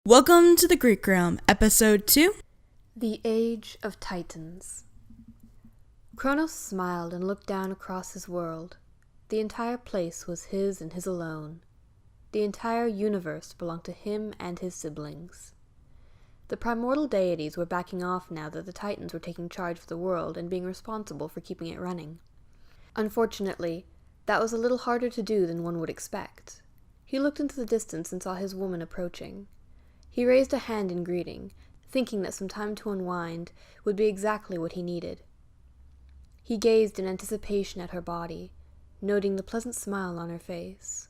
Welcome to the Greek Realm, Episode 2. The Age of Titans. Kronos smiled and looked down across his world. The entire place was his and his alone. The entire universe belonged to him and his siblings. The primordial deities were backing off now that the Titans were taking charge of the world and being responsible for keeping it running. Unfortunately, that was a little harder to do than one would expect. He looked into the distance and saw his woman approaching. He raised a hand in greeting, thinking that some time to unwind would be exactly what he needed. He gazed in anticipation at her body, noting the pleasant smile on her face.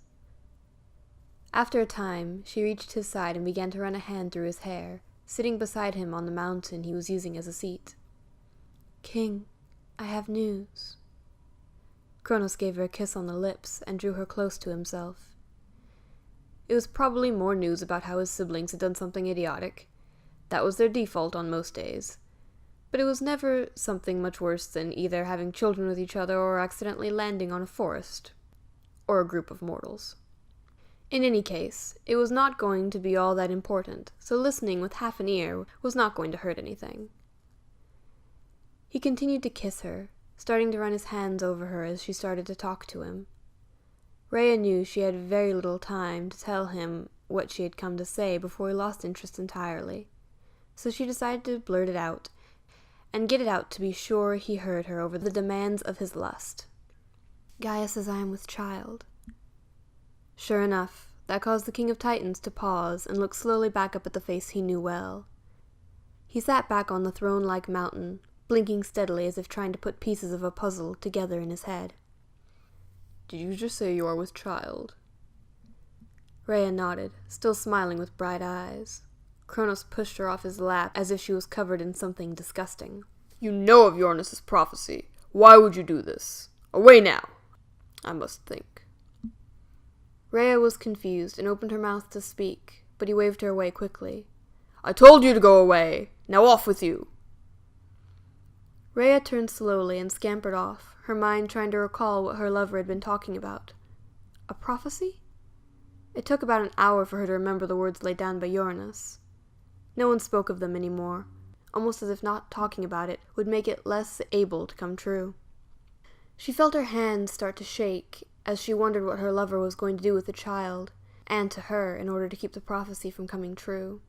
After a time, she reached his side and began to run a hand through his hair, sitting beside him on the mountain he was using as a seat. "King, I have news." Kronos gave her a kiss on the lips and drew her close to himself. It was probably more news about how his siblings had done something idiotic. That was their default on most days. But it was never something much worse than either having children with each other or accidentally landing on a forest. Or a group of mortals. In any case, it was not going to be all that important, so listening with half an ear was not going to hurt anything. He continued to kiss her, starting to run his hands over her as she started to talk to him. Rhea knew she had very little time to tell him what she had come to say before he lost interest entirely, so she decided to blurt it out, and get it out to be sure he heard her over the demands of his lust. "Gaia says I am with child." Sure enough, that caused the King of Titans to pause and look slowly back up at the face he knew well. He sat back on the throne-like mountain, blinking steadily as if trying to put pieces of a puzzle together in his head. "Did you just say you are with child?" Rhea nodded, still smiling with bright eyes. Kronos pushed her off his lap as if she was covered in something disgusting. "You know of Uranus's prophecy. Why would you do this? Away now! I must think." Rhea was confused and opened her mouth to speak, but he waved her away quickly. "I told you to go away! Now off with you!" Rhea turned slowly and scampered off, her mind trying to recall what her lover had been talking about. A prophecy? It took about an hour for her to remember the words laid down by Uranus. No one spoke of them anymore, almost as if not talking about it would make it less able to come true. She felt her hands start to shake as she wondered what her lover was going to do with the child, and to her, in order to keep the prophecy from coming true.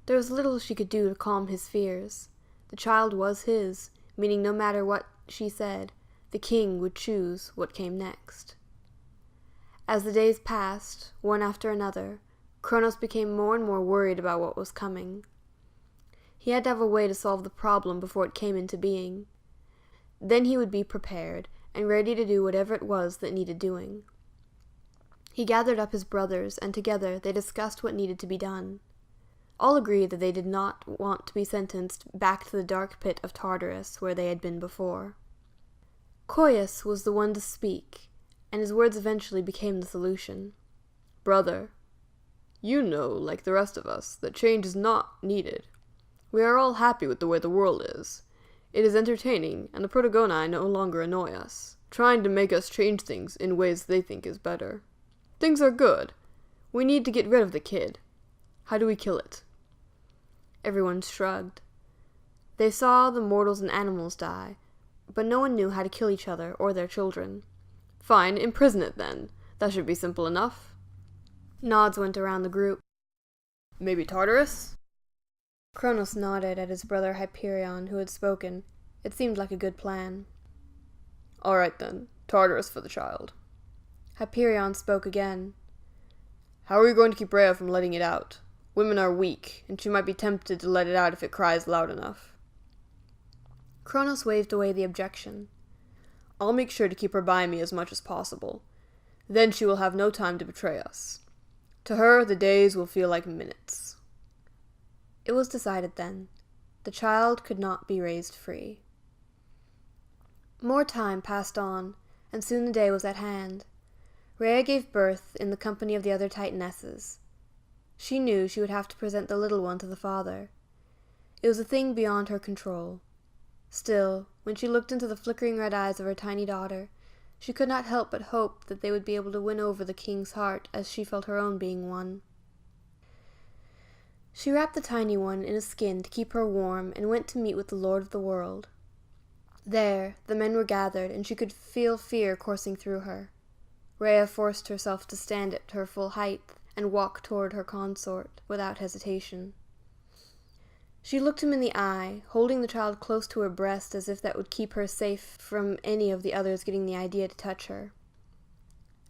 There was little she could do to calm his fears. The child was his, meaning no matter what she said, the king would choose what came next. As the days passed, one after another, Kronos became more and more worried about what was coming. He had to have a way to solve the problem before it came into being. Then he would be prepared and ready to do whatever it was that needed doing. He gathered up his brothers, and together they discussed what needed to be done. All agreed that they did not want to be sentenced back to the dark pit of Tartarus where they had been before. Koius was the one to speak, and his words eventually became the solution. "Brother, you know, like the rest of us, that change is not needed. We are all happy with the way the world is. It is entertaining, and the Protagonii no longer annoy us, trying to make us change things in ways they think is better. Things are good. We need to get rid of the kid. How do we kill it?" Everyone shrugged. They saw the mortals and animals die, but no one knew how to kill each other or their children. "Fine, imprison it then. That should be simple enough." Nods went around the group. "Maybe Tartarus?" Kronos nodded at his brother Hyperion, who had spoken. It seemed like a good plan. "All right then, Tartarus for the child." Hyperion spoke again. "How are you going to keep Rhea from letting it out? Women are weak, and she might be tempted to let it out if it cries loud enough." Kronos waved away the objection. "I'll make sure to keep her by me as much as possible. Then she will have no time to betray us. To her, the days will feel like minutes." It was decided then. The child could not be raised free. More time passed on, and soon the day was at hand. Rhea gave birth in the company of the other Titanesses. She knew she would have to present the little one to the father. It was a thing beyond her control. Still, when she looked into the flickering red eyes of her tiny daughter, she could not help but hope that they would be able to win over the king's heart as she felt her own being won. She wrapped the tiny one in a skin to keep her warm and went to meet with the Lord of the World. There, the men were gathered, and she could feel fear coursing through her. Rhea forced herself to stand at her full height and walk toward her consort without hesitation. She looked him in the eye, holding the child close to her breast as if that would keep her safe from any of the others getting the idea to touch her.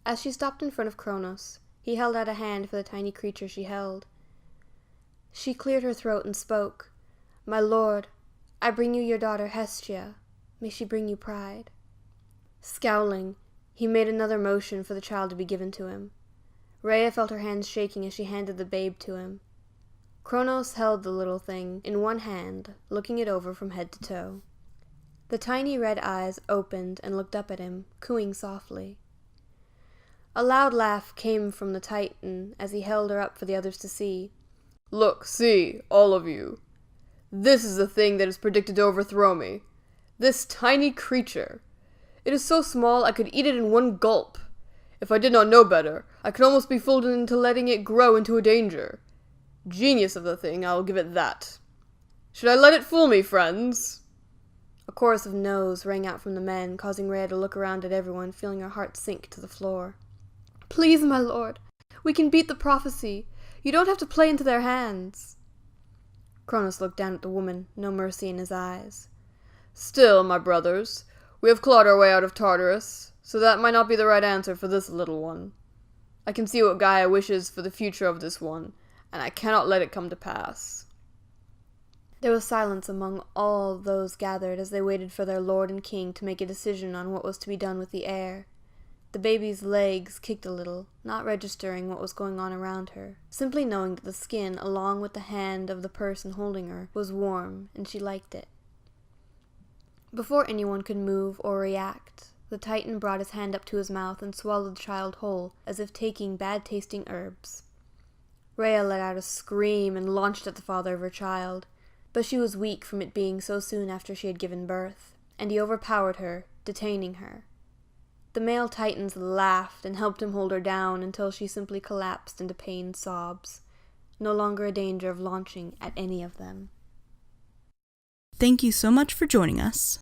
As she stopped in front of Kronos, he held out a hand for the tiny creature she held. She cleared her throat and spoke. "My lord, I bring you your daughter Hestia. May she bring you pride." Scowling, he made another motion for the child to be given to him. Rhea felt her hands shaking as she handed the babe to him. Kronos held the little thing in one hand, looking it over from head to toe. The tiny red eyes opened and looked up at him, cooing softly. A loud laugh came from the Titan as he held her up for the others to see. "Look, see, all of you. This is the thing that is predicted to overthrow me. This tiny creature. It is so small I could eat it in one gulp. If I did not know better, I could almost be fooled into letting it grow into a danger. Genius of the thing, I will give it that. Should I let it fool me, friends?" A chorus of no's rang out from the men, causing Rhea to look around at everyone, feeling her heart sink to the floor. "Please, my lord, we can beat the prophecy. You don't have to play into their hands." Kronos looked down at the woman, no mercy in his eyes. "Still, my brothers, we have clawed our way out of Tartarus, so that might not be the right answer for this little one. I can see what Gaia wishes for the future of this one, and I cannot let it come to pass." There was silence among all those gathered as they waited for their lord and king to make a decision on what was to be done with the heir. The baby's legs kicked a little, not registering what was going on around her, simply knowing that the skin, along with the hand of the person holding her, was warm, and she liked it. Before anyone could move or react, the Titan brought his hand up to his mouth and swallowed the child whole, as if taking bad-tasting herbs. Rhea let out a scream and launched at the father of her child, but she was weak from it being so soon after she had given birth, and he overpowered her, detaining her. The male Titans laughed and helped him hold her down until she simply collapsed into pained sobs, no longer a danger of launching at any of them. Thank you so much for joining us.